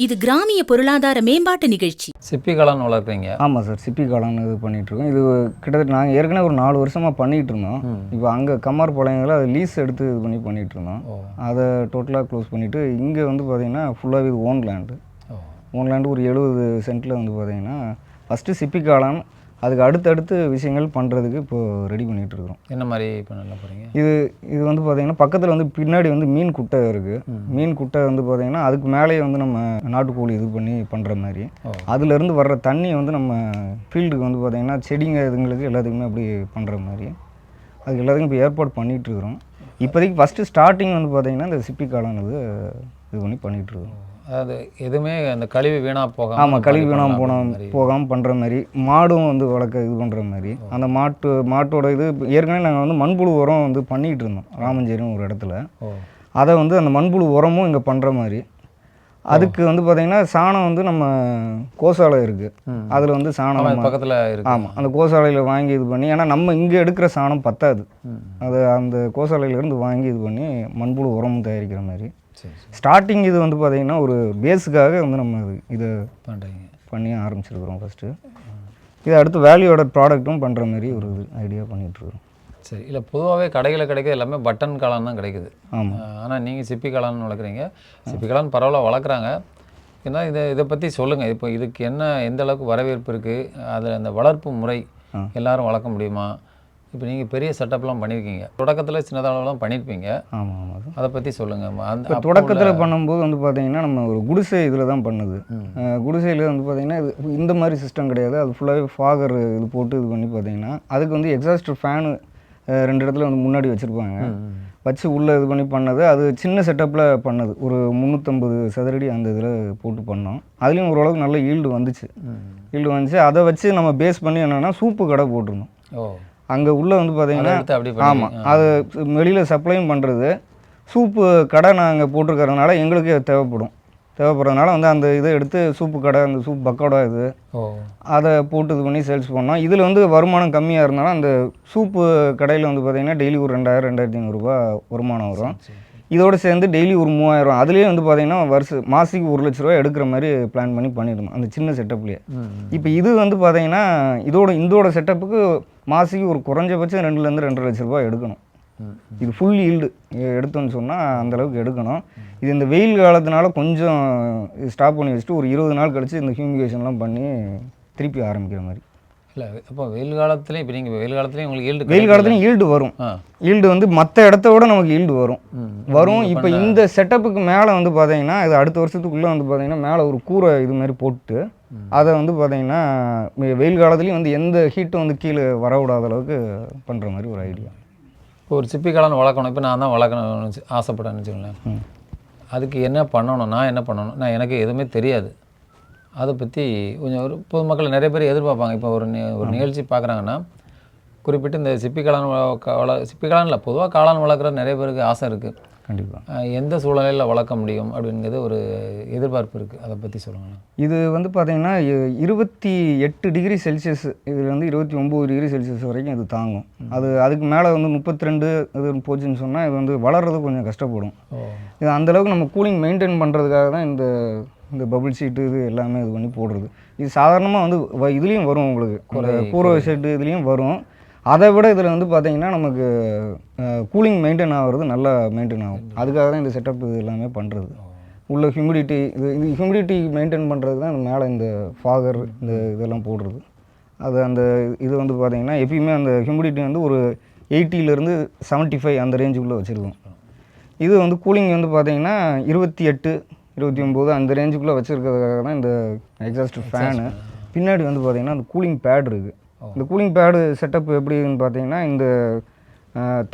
இது கிராமிய பொருளாதார மேம்பாட்டு நிகழ்ச்சி. சிப்பி காளான் வளர்க்குறீங்க? ஆமாம் சார், சிப்பி காளான் இது பண்ணிகிட்ருக்கோம். இது கிட்டத்தட்ட நாங்கள் ஏற்கனவே ஒரு 4 வருஷமாக பண்ணிகிட்டு இருந்தோம். இப்போ அங்கே கம்மார் பாளையங்களை அதை லீஸ் எடுத்து இது பண்ணிகிட்டு இருந்தோம். அதை டோட்டலாக க்ளோஸ் பண்ணிவிட்டு இங்கே வந்து பார்த்திங்கன்னா ஃபுல்லாகவே இது ஓன் லேண்டு. ஓன் லேண்டு ஒரு 70 சென்ட்டில் வந்து பார்த்திங்கன்னா ஃபஸ்ட்டு சிப்பி காளான், அதுக்கு அடுத்தடுத்து விஷயங்கள் பண்ணுறதுக்கு இப்போது ரெடி பண்ணிகிட்ருக்குறோம். என்ன மாதிரி பண்ண போகிறீங்க? இது வந்து பார்த்திங்கன்னா பக்கத்தில் வந்து பின்னாடி வந்து மீன் குட்டை இருக்குது. மீன் குட்டை வந்து பார்த்திங்கன்னா அதுக்கு மேலேயே வந்து நம்ம நாட்டுக்கோழி இது பண்ணி பண்ணுற மாதிரி, அதுலேருந்து வர்ற தண்ணி வந்து நம்ம ஃபீல்டுக்கு வந்து பார்த்திங்கன்னா செடிங்க இதுங்களுக்கு எல்லாத்துக்குமே அப்படி பண்ணுற மாதிரி அதுக்கு எல்லாத்துக்கும் இப்போ ஏற்பாடு பண்ணிகிட்ருக்குறோம். இப்போதைக்கு ஃபஸ்ட்டு ஸ்டார்டிங் வந்து பார்த்திங்கன்னா இந்த சிப்பி காளான் இது பண்ணி பண்ணிகிட்ருக்கோம். அதாவது எதுவுமே அந்த கழிவு வீணாக போகாமல். ஆமாம், கழிவு வீணாக போகாமல் பண்ணுற மாதிரி, மாடும் வந்து வளர்க்க இது பண்ணுற மாதிரி. அந்த மாட்டோட இது ஏற்கனவே நாங்கள் வந்து மண்புழு உரம் வந்து பண்ணிகிட்டு இருந்தோம் ராமஞ்சேரின்னு ஒரு இடத்துல. அதை வந்து அந்த மண்புழு உரமும் இங்கே பண்ணுற மாதிரி. அதுக்கு வந்து பார்த்திங்கன்னா சாணம் வந்து நம்ம கோசாலை இருக்குது, அதில் வந்து சாணம் பக்கத்தில் இருக்குது. ஆமாம், அந்த கோசாலையில் வாங்கி இது பண்ணி, ஏன்னா நம்ம இங்கே எடுக்கிற சாணம் பத்தாது, அது அந்த கோசாலையிலேருந்து வாங்கி இது பண்ணி மண்புழு உரமும் தயாரிக்கிற மாதிரி. ஸ்டார்டிங் இது வந்து பார்த்திங்கன்னா ஒரு பேஸுக்காக வந்து நம்ம இதை பண்ணி ஆரம்பிச்சிருக்கிறோம் ஃபஸ்ட்டு. இது அடுத்து வேல்யூட ப்ராடக்ட்டும் பண்ணுற மாதிரி ஒரு ஐடியா பண்ணிகிட்ருக்குறோம். சரி, இல்லை பொதுவாகவே கடைகளில் கிடைக்கிது எல்லாமே பட்டன் காளான் தான் கிடைக்குது. ஆமாம், ஆனால் நீங்கள் சிப்பி காளான் வளர்க்குறீங்க. சிப்பி காளான் பரவாயில்ல வளர்க்குறாங்க. ஏன்னா இதை பற்றி சொல்லுங்கள். இப்போ இதுக்கு எந்த அளவுக்கு வரவேற்பு இருக்குது, அதில் அந்த வளர்ப்பு முறை எல்லோரும் வளர்க்க முடியுமா? இப்போ நீங்கள் பெரிய செட்டப்லாம் பண்ணியிருக்கீங்க, தொடக்கத்தில் சின்னதளவுலாம் பண்ணியிருப்பீங்க. ஆமாம் ஆமாம், அதை பற்றி சொல்லுங்கள். இப்போ தொடக்கத்தில் பண்ணும்போது வந்து பார்த்திங்கன்னா நம்ம ஒரு குடிசை இதில் தான் பண்ணுது. குடிசையில் வந்து பார்த்திங்கன்னா இது இந்த மாதிரி சிஸ்டம் கிடையாது. அது ஃபுல்லாகவே ஃபாகர் இது போட்டு இது பண்ணி பார்த்திங்கன்னா அதுக்கு வந்து எக்ஸாஸ்டர் ஃபேனு 2 இடத்துல வந்து முன்னாடி வச்சுருப்பாங்க, வச்சு உள்ளே இது பண்ணி பண்ணது. அது சின்ன செட்டப்பில் பண்ணது, ஒரு 350 சதுரடி அந்த இதில் போட்டு பண்ணோம். அதுலேயும் ஓரளவுக்கு நல்ல ஈல்டு வந்துச்சு. அதை வச்சு நம்ம பேஸ் பண்ணி என்னென்னா சூப்பு கடை போட்டிருந்தோம். அங்கே உள்ளே வந்து பார்த்திங்கன்னா ஆமாம், அது வெளியில் சப்ளையும் பண்ணுறது. சூப்பு கடை நாங்கள் போட்டிருக்கறதுனால எங்களுக்கு தேவைப்படுறதுனால வந்து அந்த இதை எடுத்து சூப்பு கடை, அந்த சூப் பக்கோடா இது அதை போட்டு இது பண்ணி சேல்ஸ் பண்ணோம். இதில் வந்து வருமானம் கம்மியாக இருந்தாலும் அந்த சூப்பு கடையில் வந்து பார்த்திங்கன்னா டெய்லி ஒரு 2000-2500 ரூபா வருமானம் வரும். இதோடு சேர்ந்து டெய்லி ஒரு 3000. அதுலேயே வந்து பார்த்திங்கன்னா மாதத்துக்கு 1 லட்ச ரூபா எடுக்கிற மாதிரி பிளான் பண்ணி பண்ணிடணும் அந்த சின்ன செட்டப்லேயே. இப்போ இது வந்து பார்த்திங்கன்னா இதோட செட்டப்புக்கு மாதத்துக்கு ஒரு குறைஞ்சபட்சம் 2லேருந்து 2.5 லட்ச ரூபா எடுக்கணும். இது ஃபுல் ஈல்டு எடுத்தோன்னு சொன்னால் அந்தளவுக்கு எடுக்கணும். இது இந்த வெயில் காலத்தினால கொஞ்சம் ஸ்டாப் பண்ணி வச்சுட்டு ஒரு 20 நாள் கழித்து இந்த ஹியூமிகேஷன்லாம் பண்ணி திருப்பி ஆரம்பிக்கிற மாதிரி. இல்லை, அப்போ வெயில் காலத்துலேயும் இப்போ நீங்கள் வெயில் காலத்துலேயும் உங்களுக்கு வெயில் காலத்துலேயும் ஈல்டு வரும். ஈல்டு வந்து மற்ற இடத்த விட நமக்கு ஈல்டு வரும். இப்போ இந்த செட்டப்புக்கு மேலே வந்து பார்த்தீங்கன்னா இது அடுத்த வருஷத்துக்குள்ளே வந்து பார்த்தீங்கன்னா மேலே ஒரு கூரை இது மாதிரி போட்டு அதை வந்து பார்த்தீங்கன்னா வெயில் காலத்துலேயும் வந்து எந்த ஹீட்டும் வந்து கீழே வரவிடாத அளவுக்கு பண்ணுற மாதிரி ஒரு ஐடியா. இப்போ ஒரு சிப்பி காளான் வளர்க்கணும், இப்போ நான் தான் வளர்க்கணும்னு ஆசைப்பட்டேன்னு வச்சுக்கோங்களேன். அதுக்கு என்ன பண்ணணும், நான் என்ன பண்ணணும், நான் எனக்கு எதுவுமே தெரியாது. அதை பற்றி கொஞ்சம் ஒரு பொதுமக்கள் நிறைய பேர் எதிர்பார்ப்பாங்க. இப்போ ஒரு நிகழ்ச்சி பார்க்குறாங்கன்னா குறிப்பிட்டு இந்த சிப்பி காளான் இல்லை, பொதுவாக காளான் வளர்க்குற நிறைய பேருக்கு ஆசை இருக்குது. கண்டிப்பாக எந்த சூழ்நிலையில் வளர்க்க முடியும் அப்படிங்கிறது ஒரு எதிர்பார்ப்பு இருக்குது. அதை பற்றி சொல்லுங்கள். இது வந்து பார்த்திங்கன்னா 28 டிகிரி செல்சியஸ், இதில் வந்து 29 டிகிரி செல்சியஸ் வரைக்கும் இது தாங்கும். அதுக்கு மேலே வந்து 32 இது போச்சுன்னு சொன்னால் இது வந்து வளர்கிறது கொஞ்சம் கஷ்டப்படும். இது அந்தளவுக்கு நம்ம கூலிங் மெயின்டைன் பண்ணுறதுக்காக தான் இந்த பபுள் ஷீட்டு இது எல்லாமே இது பண்ணி போடுறது. இது சாதாரணமாக வந்து இதுலேயும் வரும், உங்களுக்கு கூரை ஷீட்டு இதுலேயும் வரும். அதை விட இதில் வந்து பார்த்திங்கன்னா நமக்கு கூலிங் மெயின்டைன் ஆகிறது நல்லா மெயின்டைன் ஆகும். அதுக்காக தான் இந்த செட்டப் இது எல்லாமே பண்ணுறது. உள்ள ஹியூமிடிட்டி இது ஹியூமிடிட்டி மெயின்டைன் பண்ணுறதுக்கு தான் மேலே இந்த ஃபாகர் இந்த இதெல்லாம் போடுறது. அந்த இது வந்து பார்த்திங்கன்னா எப்பயுமே அந்த ஹியூமிடிட்டி வந்து ஒரு 80லேருந்து 75 அந்த ரேஞ்சுக்குள்ளே வச்சுருக்கோம். இது வந்து கூலிங் வந்து பார்த்திங்கன்னா 28, 29 அந்த ரேஞ்சுக்குள்ளே வச்சுருக்கிறதுக்காக தான் இந்த எக்ஸாஸ்ட் ஃபேனு. பின்னாடி வந்து பார்த்திங்கன்னா அந்த கூலிங் பேட் இருக்குது. இந்த கூலிங் பேடு செட்டப் எப்படின்னு பார்த்தீங்கன்னா இந்த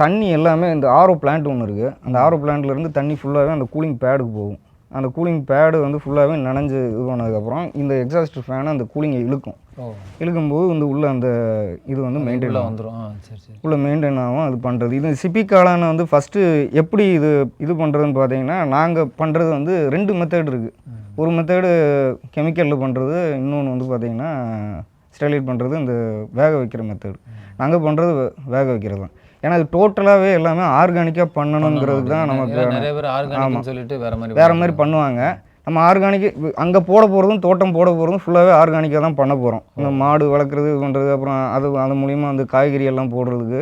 தண்ணி எல்லாமே இந்த ஆரோ பிளான்ட் ஒன்று இருக்குது. அந்த ஆரோ பிளான்ட்லேருந்து தண்ணி ஃபுல்லாகவே அந்த கூலிங் பேடுக்கு போகும். அந்த கூலிங் பேடு வந்து ஃபுல்லாகவே நனைஞ்சு இது பண்ணதுக்கப்புறம் இந்த எக்ஸாஸ்ட் ஃபேனை அந்த கூலிங்கை இழுக்கும்போது வந்து உள்ள அந்த இது வந்து மெயின்டைன் வந்துடும். உள்ள மெயின்டைன் ஆகும். அது பண்ணுறது இது சிப்பி காளானை வந்து ஃபஸ்ட்டு எப்படி இது பண்ணுறதுன்னு பார்த்தீங்கன்னா நாங்கள் பண்ணுறது வந்து 2 மெத்தட் இருக்குது. ஒரு மெத்தடு கெமிக்கலில் பண்ணுறது, இன்னொன்று வந்து பார்த்திங்கன்னா ஸ்டெரிலைட் பண்ணுறது, இந்த வேக வைக்கிற மெத்தடு. நாங்கள் பண்ணுறது வேக வைக்கிறது தான். ஏன்னா அது டோட்டலாகவே எல்லாமே ஆர்கானிக்காக பண்ணணுங்கிறது தான் நமக்கு. நிறைய பேர் ஆர்கானிக்னு சொல்லிட்டு வேறு மாதிரி பண்ணுவாங்க. நம்ம ஆர்கானிக்கு அங்கே போட போகிறதும் தோட்டம் போட போகிறதும் ஃபுல்லாகவே ஆர்கானிக்காக தான் பண்ண போகிறோம். இந்த மாடு வளர்க்குறது பண்ணுறது, அப்புறம் அது மூலிமா வந்து காய்கறி எல்லாம் போடுறதுக்கு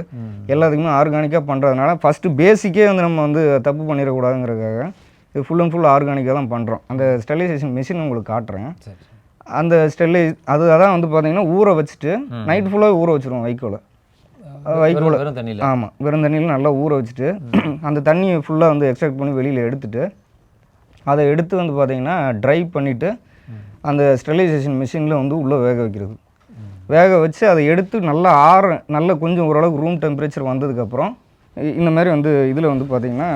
எல்லாத்துக்குமே ஆர்கானிக்காக பண்ணுறதுனால ஃபஸ்ட்டு பேசிக்கே வந்து நம்ம வந்து தப்பு பண்ணிடக்கூடாதுங்கிறதுக்காக இது ஃபுல் அண்ட் ஃபுல் ஆர்கானிக்காக தான் பண்ணுறோம். அந்த ஸ்டெரிலைசேஷன் மிஷின் உங்களுக்கு காட்டுறேன். அந்த அதான் வந்து பார்த்தீங்கன்னா ஊற வச்சுட்டு நைட் ஃபுல்லாக ஊற வச்சுருவோம் வைக்கோலை. வெறும் தண்ணியில். ஆமாம், வெறும் தண்ணியில் நல்லா ஊற வச்சுட்டு அந்த தண்ணியை ஃபுல்லாக வந்து எக்ஸ்ட்ராக்ட் பண்ணி வெளியில் எடுத்துட்டு அதை எடுத்து வந்து பார்த்திங்கன்னா ட்ரை பண்ணிவிட்டு அந்த ஸ்டெரிலைசேஷன் மிஷினில் வந்து உள்ளே வேக வைக்கிறது. வேக வச்சு அதை எடுத்து நல்லா நல்லா கொஞ்சம் ஓரளவுக்கு ரூம் டெம்பரேச்சர் வந்ததுக்கப்புறம் இந்த மாதிரி வந்து இதில் வந்து பார்த்திங்கன்னா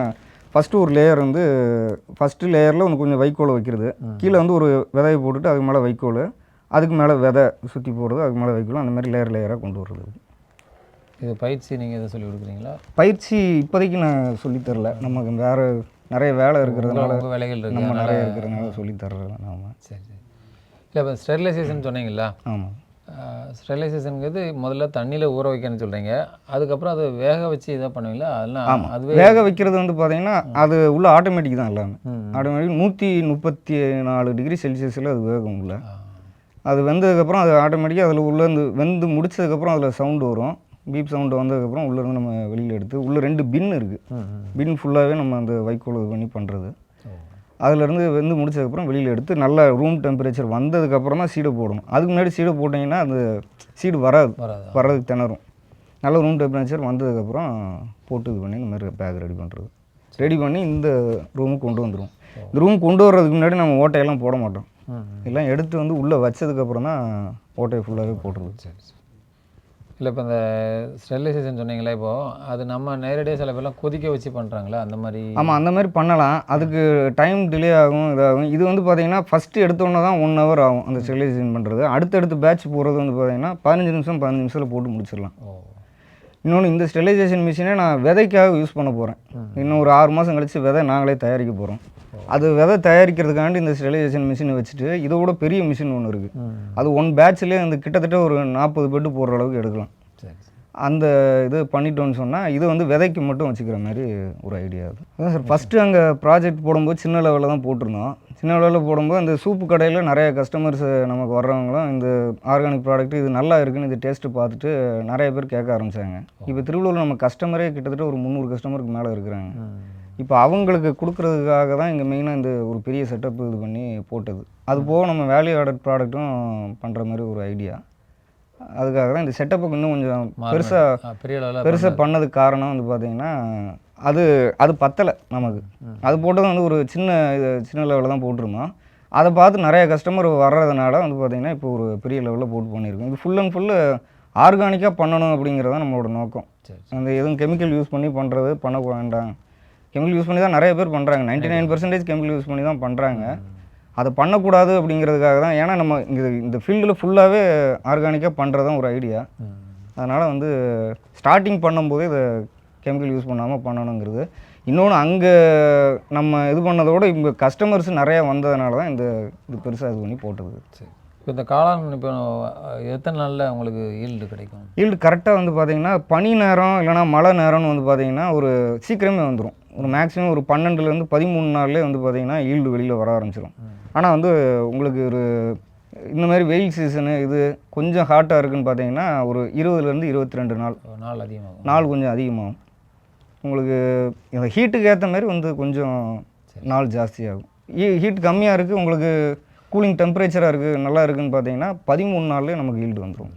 ஃபஸ்ட்டு ஒரு லேயர் வந்து ஃபஸ்ட்டு லேயரில் வந்து கொஞ்சம் வைக்கோலை வைக்கிறது, கீழே வந்து ஒரு விதையை போட்டுட்டு அதுக்கு மேலே வைக்கோல், அதுக்கு மேலே விதை சுற்றி போடுறது, அதுக்கு மேலே வைக்கோல், அந்த மாதிரி லேயராக கொண்டு வர்றது. இது பயிற்சி நீங்கள் எதை சொல்லி கொடுக்குறீங்களா? பயிற்சி இப்போதைக்கு நான் சொல்லித்தரல, நமக்கு வேறு நிறைய வேலை இருக்கிறதுனால, வேலைகள் இருக்குது, நம்ம நிறைய இருக்கிறதுனால சொல்லித்தரல. ஆமாம். சரி சரி. இல்லை இப்போ ஸ்டெரிலைசேஷன் சொன்னீங்களா? ஆமாம். ஸ்டெரிலைசேஷனுங்கிறது முதல்ல தண்ணியில் ஊற வைக்கணும்னு சொல்கிறீங்க, அதுக்கப்புறம் அதை வேக வச்சு இதாக பண்ணுவீங்களா? அதெல்லாம் அதுவே வேக வைக்கிறது வந்து பார்த்தீங்கன்னா அது உள்ள ஆட்டோமேட்டிக் தான் எல்லாமே. ஆட்டோமேட்டிக் 134 டிகிரி செல்சியஸில் அது வேகும் உள்ள. அது வெந்ததுக்கப்புறம் அது ஆட்டோமேட்டிக்காக அதில் உள்ளேருந்து வெந்து முடிச்சதுக்கப்புறம் அதில் சவுண்டு வரும். பீப் சவுண்டு வந்ததுக்கப்புறம் உள்ளேருந்து நம்ம வெளியில் எடுத்து உள்ளே 2 பின் இருக்குது. பின் ஃபுல்லாகவே நம்ம அந்த வைக்கோல் இது பண்ணி பண்ணுறது. அதிலேருந்து வெந்து முடிச்சதுக்கப்புறம் வெளியில் எடுத்து நல்லா ரூம் டெம்பரேச்சர் வந்ததுக்கப்புறம் தான் சீடை போடணும். அதுக்கு முன்னாடி சீடை போட்டிங்கன்னா அந்த சீடு வர்றதுக்கு திணறும். நல்ல ரூம் டெம்பரேச்சர் வந்ததுக்கப்புறம் போட்டு இது பண்ணி இந்த மாதிரி பேக் ரெடி பண்ணுறது. ரெடி பண்ணி இந்த ரூமுக்கு கொண்டு வந்துடுவோம். இந்த ரூம் கொண்டு வர்றதுக்கு முன்னாடி நம்ம ஓட்டையெல்லாம் போட மாட்டோம். எல்லாம் எடுத்து வந்து உள்ளே வச்சதுக்கப்புறம் தான் ஓட்டையை ஃபுல்லாகவே போட்டுருது. சரி. இல்லை இப்போ இந்த ஸ்டெரிலைசேஷன் சொன்னீங்களா, இப்போது அது நம்ம நேரடியாக சில பேர்லாம் கொதிக்க வச்சு பண்ணுறாங்களா அந்த மாதிரி? ஆமாம், அந்த மாதிரி பண்ணலாம். அதுக்கு டைம் டிலே ஆகும், இதாகும். இது வந்து பார்த்திங்கன்னா ஃபஸ்ட்டு எடுத்தோன்னே தான் 1 ஹவர் ஆகும் அந்த ஸ்டெரிலைசேஷன் பண்ணுறது. அடுத்தடுத்து பேட்ச் போகிறது வந்து பார்த்திங்கன்னா 15 நிமிஷத்தில் போட்டு முடிச்சிடலாம். இன்னொன்று, இந்த ஸ்டெரிலைசேஷன் மிஷினை நான் விதைக்காக யூஸ் பண்ண போகிறேன். இன்னும் ஒரு 6 மாதம் கழித்து விதை நாங்களே தயாரிக்க போகிறோம். அது விதை தயாரிக்கிறதுக்காண்டி இந்த ஸ்டெரிலைசேஷன் மிஷினை வச்சுட்டு இதோட பெரிய மிஷின் ஒன்று இருக்குது. அது 1 பேட்ச்லேயே அந்த கிட்டத்தட்ட ஒரு 40 பெட்டு போடுற அளவுக்கு எடுக்கலாம். அந்த இது பண்ணிட்டோன்னு சொன்னால் இது வந்து விதைக்கு மட்டும் வச்சுக்கிற மாதிரி ஒரு ஐடியா. அதான் சார், ஃபஸ்ட்டு அங்கே ப்ராஜெக்ட் போடும்போது சின்ன லெவலில் தான் போட்டிருந்தோம். சின்ன லெவலில் போடும்போது அந்த சூப்பு கடையில் நிறைய கஸ்டமர்ஸ் நமக்கு வர்றவங்களும் இந்த ஆர்கானிக் ப்ராடக்ட் இது நல்லா இருக்குன்னு இது டேஸ்ட்டு பார்த்துட்டு நிறைய பேர் கேட்க ஆரம்பித்தாங்க. இப்போ திருவள்ளூரில் நம்ம கஸ்டமரே கிட்டத்தட்ட ஒரு 300 கஸ்டமருக்கு மேலே இருக்கிறாங்க. இப்போ அவங்களுக்கு கொடுக்குறதுக்காக தான் இங்கே மெயினாக இந்த ஒரு பெரிய செட்டப் இது பண்ணி போட்டது. அது போக நம்ம வேல்யூ ஆடட் ப்ராடக்ட்டும் பண்ணுற மாதிரி ஒரு ஐடியா. அதுக்காக தான் இந்த செட்டப்புக்கு இன்னும் கொஞ்சம் பெருசாக பண்ணதுக்கு காரணம் வந்து பார்த்திங்கன்னா அது பத்தலை நமக்கு. அது போட்டது வந்து ஒரு சின்ன லெவலில் தான் போட்டிருந்தோம். அதை பார்த்து நிறைய கஸ்டமர் வர்றதுனால வந்து பார்த்திங்கன்னா இப்போ ஒரு பெரிய லெவலில் போட்டு பண்ணியிருக்கோம். இது ஃபுல் அண்ட் ஃபுல்லு ஆர்கானிக்காக பண்ணணும் அப்படிங்கிறது தான் நம்மளோட நோக்கம். அந்த எதுவும் கெமிக்கல் யூஸ் பண்ணி பண்ண வேண்டாம். கெமிக்கல் யூஸ் பண்ணி தான் நிறைய பேர் பண்ணுறாங்க. 99% கெமிக்கல் யூஸ் பண்ணி தான் பண்ணுறாங்க. அதை பண்ணக்கூடாது அப்படிங்கிறதுக்காக தான். ஏன்னா நம்ம இந்த ஃபீல்டில் ஃபுல்லாகவே ஆர்கானிக்காக பண்ணுறது தான் ஒரு ஐடியா. அதனால் வந்து ஸ்டார்டிங் பண்ணும்போது இதை கெமிக்கல் யூஸ் பண்ணாமல் பண்ணணுங்கிறது. இன்னொன்று, அங்கே நம்ம இது பண்ணதோடு இங்கே கஸ்டமர்ஸ் நிறையா வந்ததுனால தான் இது பெருசாக இது பண்ணி போட்டது. சரி. இப்போ இந்த காளான் இப்போ எத்தனை நாளில் உங்களுக்கு ஈல்டு கிடைக்கும்? ஈல்டு கரெக்டாக வந்து பார்த்திங்கன்னா பனி நேரம் இல்லைனா மழை நேரம்னு வந்து பார்த்திங்கன்னா ஒரு சீக்கிரமே வந்துடும். ஒரு மேக்ஸிமம் ஒரு 12லேருந்து 13 நாள்லேயே வந்து பார்த்திங்கன்னா ஈல்டு வெளியில் வர ஆரம்பிச்சிடும். ஆனால் வந்து உங்களுக்கு ஒரு இந்த மாதிரி வெயில் சீசனு இது கொஞ்சம் ஹாட்டாக இருக்குதுன்னு பார்த்தீங்கன்னா ஒரு 20லேருந்து 22 நாள் கொஞ்சம் அதிகமாகும். உங்களுக்கு இந்த ஹீட்டுக்கு ஏற்ற மாதிரி வந்து கொஞ்சம் நாள் ஜாஸ்தியாகும். ஹீட் கம்மியாக இருக்குது, உங்களுக்கு கூலிங் டெம்பரேச்சராக இருக்குது, நல்லா இருக்குதுன்னு பார்த்தீங்கன்னா 13 நாள்லேயே நமக்கு ஈல்டு வந்துடும்.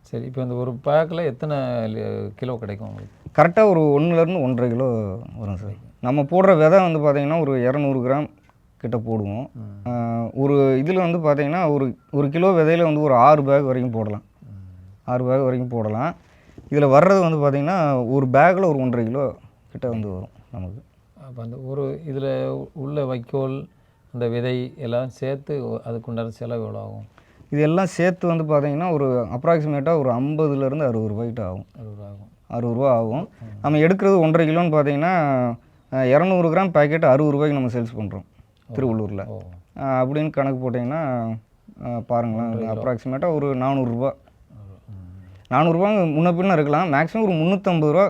சரி. இப்போ இந்த ஒரு பேக்கில் எத்தனை கிலோ கிடைக்கும் உங்களுக்கு? கரெக்டாக ஒரு 1லேருந்து 1.5 கிலோ வரும் சார். நம்ம போடுற விதை வந்து பார்த்திங்கன்னா ஒரு 200 கிராம் கிட்ட போடுவோம். ஒரு இதில் வந்து பார்த்திங்கன்னா ஒரு கிலோ விதையில் வந்து ஒரு 6 பேக் வரைக்கும் போடலாம். 6 பேக் வரைக்கும் போடலாம். இதில் வர்றது வந்து பார்த்திங்கன்னா ஒரு பேக்கில் ஒரு 1.5 கிலோ கிட்ட வந்து வரும் நமக்கு. அப்போ அந்த ஒரு இதில் உள்ள வைக்கோல் அந்த விதை எல்லாம் சேர்த்து அதுக்குண்டான செலவு எவ்வளோ ஆகும்? இது எல்லாம் சேர்த்து வந்து பார்த்திங்கன்னா ஒரு அப்ராக்சிமேட்டாக ஒரு 50லேருந்து 60 ரூபாய்கிட்ட ஆகும். 60 ரூபா ஆகும். நம்ம எடுக்கிறது 1.5 கிலோன்னு பார்த்திங்கன்னா 200 கிராம் பேக்கெட் 60 ரூபாய்க்கு நம்ம சேல்ஸ் பண்ணுறோம் திருவள்ளூரில். அப்படின்னு கணக்கு போட்டிங்கன்னா பாருங்களேன், அப்ராக்சிமேட்டாக ஒரு 400 ரூபா. 400 ரூபா முன்ன பின்ன இருக்கலாம். மேக்ஸிமம் ஒரு 350 ரூபா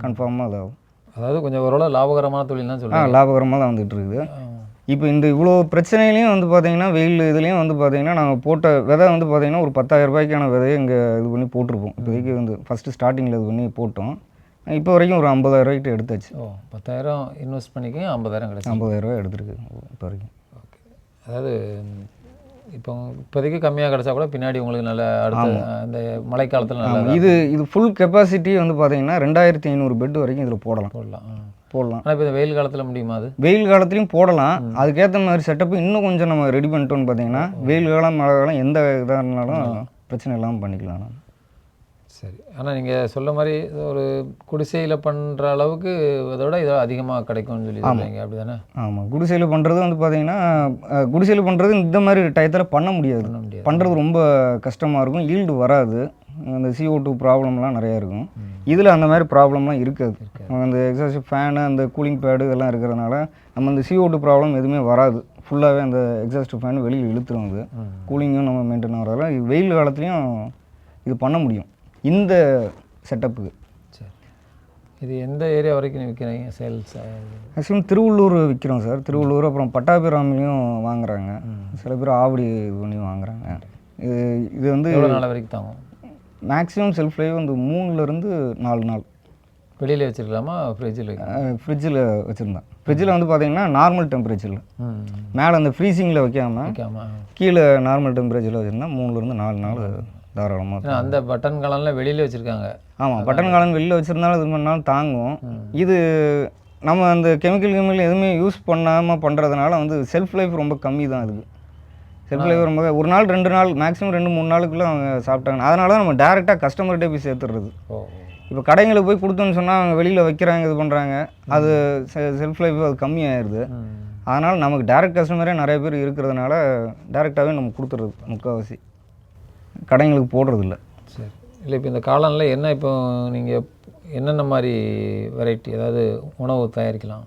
கன்ஃபார்மாக அது ஆகும். அதாவது கொஞ்சம் ஓரளவு லாபகரமான தொழில் தான் சொல்லுங்கள். லாபகரமாக தான் வந்துட்டு இருக்குது. இப்போ இந்த இவ்வளோ பிரச்சனையிலையும் வந்து பார்த்தீங்கன்னா வெயில் இதுலேயும் வந்து பார்த்தீங்கன்னா நாங்கள் போட்ட விதை வந்து பார்த்தீங்கன்னா ஒரு 10,000 ரூபாய்க்கான விதையை இங்கே இது பண்ணி போட்டிருப்போம். இப்போதைக்கு வந்து ஃபஸ்ட்டு ஸ்டார்டிங்கில் இது பண்ணி போட்டோம். இப்போ வரைக்கும் ஒரு 50,000 ரூபாய்க்கிட்ட எடுத்தாச்சு. 10,000 இன்வெஸ்ட் பண்ணிக்க 50,000 கிடைச்சி 50,000 ரூபாய் எடுத்துருக்கு இப்போ வரைக்கும். ஓகே. அதாவது இப்போதைக்கு கம்மியாக கிடச்சா கூட பின்னாடி உங்களுக்கு நல்ல அடுத்த அந்த மழைக்காலத்தில் நல்லா இது ஃபுல் கெப்பாசிட்டி வந்து பார்த்தீங்கன்னா 2,500 பெட் வரைக்கும் இதில் போடலாம். ஆனால் இப்போ இந்த வெயில் காலத்தில் முடியுமா? அது வெயில் காலத்துலையும் போடலாம். அதுக்கேற்ற மாதிரி செட்டப்பு இன்னும் கொஞ்சம் நம்ம ரெடி பண்ணிட்டோன்னு பார்த்தீங்கன்னா வெயில் காலம் மழை காலம் எந்த இதாக இருந்தாலும் பிரச்சனை இல்லாமல் பண்ணிக்கலாம். சரி. ஆனால் நீங்கள் சொல்ல மாதிரி ஒரு குடிசையில் பண்ணுற அளவுக்கு அதோட இதோ அதிகமாக கிடைக்கும்னு சொல்லி சொல்லுவீங்க, அப்படி தானே? ஆமாம், குடிசையில் பண்ணுறது வந்து பார்த்தீங்கன்னா குடிசையில் பண்ணுறது இந்த மாதிரி டயத்தில் பண்ண முடியாது. பண்ணுறது ரொம்ப கஷ்டமாக இருக்கும், ஈல்டு வராது, அந்த CO2 ப்ராப்ளம்லாம் நிறையா இருக்கும். இதில் அந்த மாதிரி ப்ராப்ளம்லாம் இருக்காது. அந்த எக்ஸாஸ்ட் ஃபேனு அந்த கூலிங் பேடு இதெல்லாம் இருக்கிறதுனால நம்ம அந்த CO2 ப்ராப்ளம் எதுவுமே வராது. ஃபுல்லாகவே அந்த எக்ஸாஸ்ட் ஃபேன் வெளியில் இழுத்துரும். அது கூலிங்கும் நம்ம மெயின்டைன் ஆகிறதால வெயில் காலத்துலேயும் இது பண்ண முடியும் இந்த செட்டப்புக்கு. சரி. இது எந்த ஏரியா வரைக்கும் விற்கிறீங்க சேல்ஸ்? மேக்ஸிமம் திருவள்ளூர் விற்கிறோம் சார். திருவள்ளூர், அப்புறம் பட்டாபிராமிலையும் வாங்குறாங்க. சில பேர் ஆவடி இது பண்ணி வாங்குறாங்க. இது வந்து எவ்வளோ நாள் வரைக்கும் தாங்கும்? மேக்ஸிமம் செல்ஃப் லைஃப் வந்து 3லேருந்து 4 நாள். வெளியில் வச்சுருக்கலாமா ஃப்ரிட்ஜில்? ஃப்ரிட்ஜில் வச்சுருந்தேன். ஃப்ரிட்ஜில் வந்து பார்த்தீங்கன்னா நார்மல் டெம்பரேச்சரில், மேலே அந்த ஃப்ரீசிங்கில் வைக்காமல் கீழே நார்மல் டெம்பரேச்சரில் வச்சுருந்தா 3லேருந்து 4 நாள் தாராளமாக. அந்த பட்டன் காலம்லாம் வெளியில் வச்சுருக்காங்க. ஆமாம், பட்டன் காலம் வெளியில் வச்சுருந்தாலும் இது பண்ணாலும் தாங்கும். இது நம்ம அந்த கெமிக்கல் எதுவுமே யூஸ் பண்ணாமல் பண்ணுறதுனால வந்து செல்ஃப் லைஃப் ரொம்ப கம்மி தான். இதுக்கு செல்ஃப் லைஃப் ரொம்ப ஒரு நாள் 2 நாள் மேக்ஸிமம் 2-3 நாளுக்குள்ளே அவங்க சாப்பிட்டாங்க. அதனால தான் நம்ம டேரெக்டாக கஸ்டமர்கிட்டே போய் சேர்த்துடுறது. இப்போ கடைங்களுக்கு போய் கொடுத்தோன்னு சொன்னால் அவங்க வெளியில் வைக்கிறாங்க, இது பண்ணுறாங்க, அது செல்ஃப் லைஃப் அது கம்மியாகிடுது. அதனால் நமக்கு டேரெக்ட் கஸ்டமரே நிறைய பேர் இருக்கிறதுனால டேரெக்டாகவே நம்ம கொடுத்துறது, முக்கால்வாசி கடைங்களுக்கு போடுறதில்ல. சரி. இல்லை, இப்போ இந்த காளானில் என்ன, இப்போ நீங்கள் என்னென்ன மாதிரி வெரைட்டி ஏதாவது உணவு தயாரிக்கலாம்?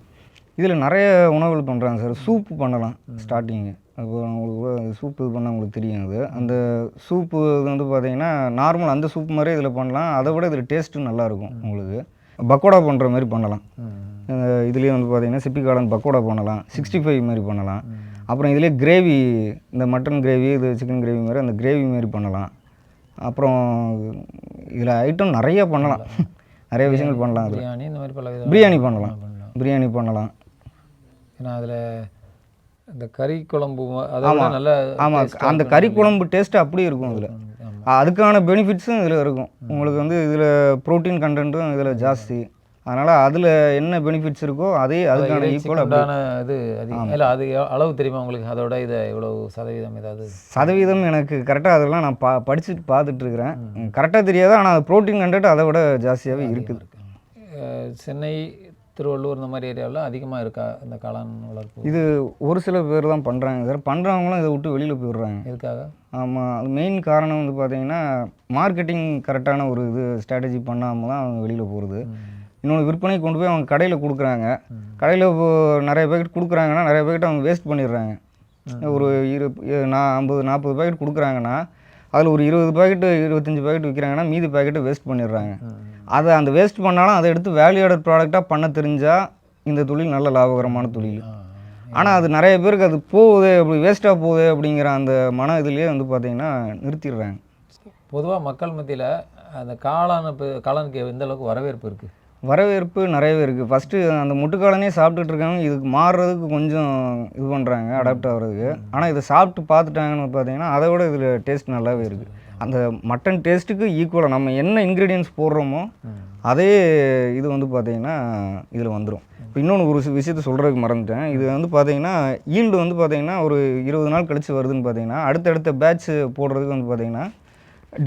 இதில் நிறைய உணவுகள் பண்ணுறாங்க சார். சூப்பு பண்ணலாம் ஸ்டார்டிங்கு. அப்போ உங்களுக்கு சூப்பு இது பண்ணால் உங்களுக்கு தெரியும். அது அந்த சூப்பு இது வந்து பார்த்தீங்கன்னா நார்மல் அந்த சூப் மாதிரி இதில் பண்ணலாம். அதை விட இதில் டேஸ்ட்டு நல்லாயிருக்கும். உங்களுக்கு பக்கோடா பண்ணுற மாதிரி பண்ணலாம். இதுலேயே வந்து பார்த்தீங்கன்னா சிப்பி காளான் பக்கோடா பண்ணலாம், 65 மாதிரி பண்ணலாம். அப்புறம் இதிலே கிரேவி, இந்த மட்டன் கிரேவி, இது சிக்கன் கிரேவி மாதிரி அந்த கிரேவி மாதிரி பண்ணலாம். அப்புறம் இதில் ஐட்டம் நிறைய பண்ணலாம், நிறைய விஷயங்கள் பண்ணலாம். பிரியாணி இந்த மாதிரி பல பிரியாணி பண்ணலாம், பிரியாணி பண்ணலாம். ஏன்னா அதில் இந்த கறி குழம்பு அதெல்லாம் நல்ல ஆமாம், அந்த கறி குழம்பு டேஸ்ட்டு அப்படியே இருக்கும். இதில் அதுக்கான பெனிஃபிட்ஸும் இதில் இருக்கும். உங்களுக்கு வந்து இதில் ப்ரோட்டீன் கண்டென்ட்டும் இதில் ஜாஸ்தி. அதனால் அதில் என்ன பெனிஃபிட்ஸ் இருக்கோ அதே அதுக்கான ஈக்குவலான இது அதிகம். இல்லை, அது அளவு தெரியுமா உங்களுக்கு? அதோட இதை எவ்வளோ சதவீதம்? ஏதாவது சதவீதம் எனக்கு கரெக்டாக அதெல்லாம் நான் படிச்சுட்டு பார்த்துட்ருக்குறேன். கரெக்டாக தெரியாது, ஆனால் அது ப்ரோட்டீன் கண்டென்ட் அதை விட ஜாஸ்தியாகவே இருக்குது. சென்னை, திருவள்ளூர் இந்த மாதிரி ஏரியாவில் அதிகமாக இருக்கா இந்த காளான் வளர்ப்பு? இது ஒரு சில பேர் தான் பண்ணுறாங்க சார். பண்ணுறவங்களும் இதை விட்டு வெளியில் போயிடுறாங்க. எதுக்காக? ஆமாம், அது மெயின் காரணம் வந்து பார்த்தீங்கன்னா மார்க்கெட்டிங் கரெக்டான ஒரு இது ஸ்ட்ராட்டஜி பண்ணாமல் தான் அவங்க வெளியில் போகிறது. இன்னொன்று, விற்பனை கொண்டு போய் அவங்க கடையில் கொடுக்குறாங்க. கடையில் நிறைய பேக்கெட் கொடுக்குறாங்கன்னா நிறைய பேக்கெட் அவங்க வேஸ்ட் பண்ணிடுறாங்க. ஒரு 50-40 பேக்கெட் கொடுக்குறாங்கன்னா அதில் ஒரு 20 பேக்கெட்டு 25 பேக்கெட் விற்கிறாங்கன்னா மீதி பேக்கெட்டை வேஸ்ட் பண்ணிடுறாங்க. அதை அந்த வேஸ்ட் பண்ணாலும் அதை எடுத்து வேல்யூ ஆடட் ப்ராடக்டாக பண்ண தெரிஞ்சால் இந்த தொழில் நல்ல லாபகரமான தொழில். ஆனால் அது நிறைய பேருக்கு அது போகுது, அப்படி வேஸ்ட்டாக போகுது அப்படிங்கிற அந்த மன இதுலேயே வந்து பார்த்திங்கன்னா நிறுத்திடுறாங்க. பொதுவாக மக்கள் மத்தியில் அந்த காளானுக்கு எந்த அளவுக்கு வரவேற்பு இருக்குது? வரவேற்பு நிறையவே இருக்குது. ஃபஸ்ட்டு அந்த முட்டுக்காலனே சாப்பிட்டுட்டு இருக்காங்க, இதுக்கு மாறுறதுக்கு கொஞ்சம் இது பண்ணுறாங்க, அடாப்ட் ஆகிறதுக்கு. ஆனால் இதை சாப்பிட்டு பார்த்துட்டாங்கன்னு பார்த்தீங்கன்னா அதை விட இதில் டேஸ்ட் நல்லாவே இருக்குது. அந்த மட்டன் டேஸ்ட்டுக்கு ஈக்குவலாக நம்ம என்ன இன்க்ரீடியன்ஸ் போடுறோமோ அதே இது வந்து பார்த்திங்கன்னா இதில் வந்துடும். இப்போ இன்னொன்று ஒரு விஷயத்தை சொல்கிறதுக்கு மறந்துட்டேன். இது வந்து பார்த்திங்கன்னா ஈல்டு வந்து பார்த்திங்கன்னா ஒரு 20 நாள் கழித்து வருதுன்னு பார்த்தீங்கன்னா அடுத்தடுத்த பேட்ச் போடுறதுக்கு வந்து பார்த்திங்கன்னா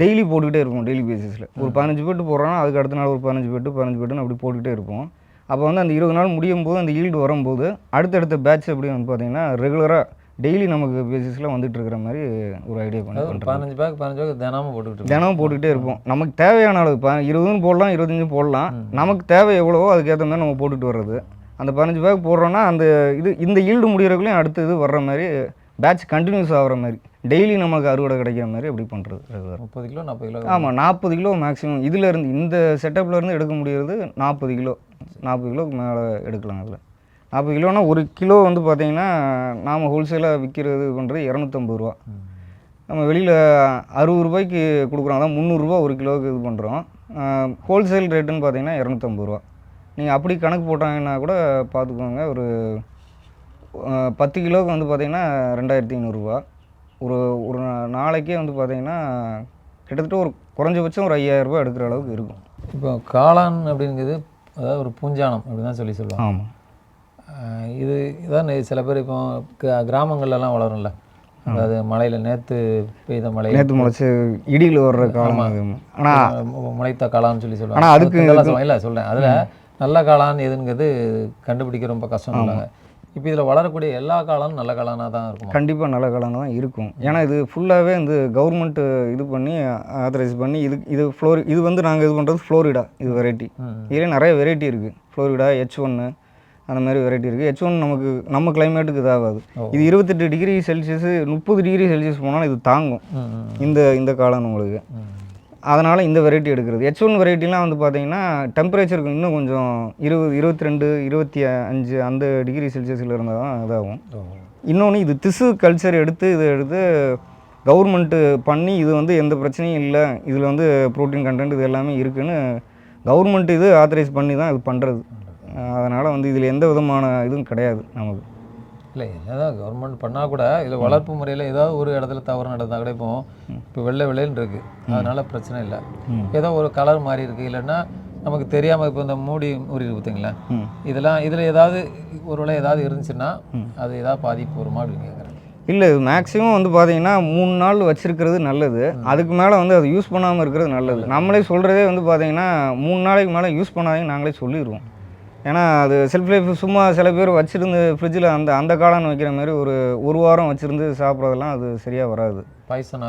டெய்லி போட்டுக்கிட்டே இருப்போம். டெய்லி பேசிஸில் ஒரு 15 பேட்டு போடுறோன்னா அதுக்கு அடுத்த நாள் ஒரு 15 பேட்டுன்னு அப்படி போட்டுக்கிட்டே இருப்போம். அப்போ வந்து அந்த 20 நாள் முடியும் போது அந்த ஈல்டு வரும்போது அடுத்தடுத்த பேட்ச் எப்படி வந்து பார்த்திங்கன்னா ரெகுலராக டெய்லி நமக்கு பேசிஸில் வந்துட்டு இருக்கிற மாதிரி ஒரு ஐடியா பண்ணி 15 பேக் தினமும் போட்டுக்கிட்டே இருப்போம். நமக்கு தேவையான அளவு 20 போடலாம், 25 போடலாம். நமக்கு தேவை எவ்வளவோ அதுக்கேற்ற மாதிரி நம்ம போட்டுட்டு வர்றது. அந்த 15 பேக் போடுறோன்னா அந்த இந்த ஈல்டு முடிகிறக்குள்ளேயும் அடுத்த இது வர்ற மாதிரி பேட்ச் கண்டினியூஸ் ஆகிற மாதிரி டெய்லி நமக்கு அறுவடை கிடைக்கிற மாதிரி எப்படி பண்ணுறது? 30 கிலோ 40 கிலோ. ஆமாம், 40 கிலோ மேக்ஸிமம். இதிலேருந்து இந்த செட்டப்லேருந்து எடுக்க முடியாது 40 கிலோக்கு மேலே எடுக்கலாம். அதில் 40 கிலோனா ஒரு கிலோ வந்து பார்த்திங்கன்னா நாம் ஹோல்சேலாக விற்கிறது பண்ணுறது 250 ரூபா. நம்ம வெளியில் 60 ரூபாய்க்கு கொடுக்குறோம், அதான் 300 ரூபா ஒரு கிலோவுக்கு இது பண்ணுறோம். ஹோல்சேல் ரேட்டுன்னு பார்த்தீங்கன்னா 250 ரூபா. நீங்கள் அப்படி கணக்கு போட்டாங்கன்னா கூட பார்த்துக்கோங்க, ஒரு 10 கிலோவுக்கு வந்து பார்த்திங்கன்னா 2500 ரூபா. ஒரு ஒரு நாளைக்கே வந்து பார்த்திங்கன்னா கிட்டத்தட்ட ஒரு குறைஞ்சபட்சம் ஒரு 5000 ரூபா எடுக்கிற அளவுக்கு இருக்கும். இப்போ காளான் அப்படிங்கிறது அதாவது ஒரு பூஞ்சானம் அப்படி தான் சொல்லுவாங்க. ஆமாம். இது இதான் சில பேர் இப்போ கிராமங்கள்லாம் வளரும்ல, அதாவது மழையில் நேற்று பெய்த மழை, நேற்று முளைச்சி இடியில் வர்ற காளான், ஆனால் முளைத்த காளான்னு சொல்லுவாங்க. ஆனால் அதுக்கு இல்லை சொல்கிறேன், அதில் நல்ல காளான் எதுங்கிறது கண்டுபிடிக்க ரொம்ப கஷ்டம் சொல்லுவாங்க. இப்போ இதில் வளரக்கூடிய எல்லா காளானும் நல்ல காளானாக தான் இருக்கும். கண்டிப்பாக நல்ல காளானாக தான் இருக்கும். ஏன்னா இது ஃபுல்லாகவே இந்த கவர்மெண்ட்டு இது பண்ணி ஆத்தரைஸ் பண்ணி இது இது வந்து நாங்கள் இது பண்ணுறது ஃப்ளோரிடா இது வெரைட்டி. இதுலேயே நிறைய வெரைட்டி இருக்குது. ஃப்ளோரிடா, H1 அந்த மாதிரி வெரைட்டி இருக்குது. H1 நம்ம கிளைமேட்டுக்கு இதாகாது. இது 28 டிகிரி செல்சியஸ் 30 டிகிரி செல்சியஸ் போனாலும் இது தாங்கும் இந்த காளான் உங்களுக்கு. அதனால் இந்த வெரைட்டி எடுக்கிறது. H1 வெரைட்டிலாம் வந்து பார்த்திங்கன்னா டெம்பரேச்சருக்கு இன்னும் கொஞ்சம் 20, 22, 25 அந்த டிகிரி செல்சியஸில் இருந்தால் தான் இதாகும். இன்னொன்று இது திசு கல்ச்சர் எடுத்து கவர்மெண்ட்டு பண்ணி இது வந்து எந்த பிரச்சனையும் இல்லை, இதில் வந்து ப்ரோட்டீன் கண்டென்ட் இது எல்லாமே இருக்குதுன்னு கவர்மெண்ட் இது ஆத்தரைஸ் பண்ணி தான் இது பண்ணுறது. அதனால் வந்து இதில் எந்த விதமான இதுவும் கிடையாது நமக்கு. இல்லை, என்னதான் கவர்மெண்ட் பண்ணால் கூட இதில் வளர்ப்பு முறையில் ஏதாவது ஒரு இடத்துல தவறு நடந்தால் கூட இப்போ வெள்ளை வெள்ளைன்னு இருக்குது, அதனால் பிரச்சனை இல்லை. ஏதோ ஒரு கலர் மாறி இருக்குது, இல்லைன்னா நமக்கு தெரியாமல் இப்போ இந்த மூடி இருக்குது பார்த்தீங்களா, இதில் ஏதாவது ஒருவேளை ஏதாவது இருந்துச்சுன்னா அது ஏதாவது பாதிப்பு வருமா அப்படின்னு கேட்குறேன். இல்லை, இது மேக்ஸிமம் வந்து பார்த்தீங்கன்னா 3 நாள் வச்சுருக்கிறது நல்லது. அதுக்கு மேலே வந்து அது யூஸ் பண்ணாமல் இருக்கிறது நல்லது. நம்மளே சொல்கிறதே வந்து பார்த்தீங்கன்னா 3 நாளைக்கு மேலே யூஸ் பண்ணாதீங்க நாங்களே சொல்லிடுவோம். ஏன்னா அது செல்ஃப் லைஃப் சும்மா சில பேர் வச்சுருந்து ஃப்ரிட்ஜில் அந்த காளான் வைக்கிற மாதிரி ஒரு வாரம் வச்சுருந்து சாப்பிட்றதெல்லாம் அது சரியாக வராது. பாய்சன்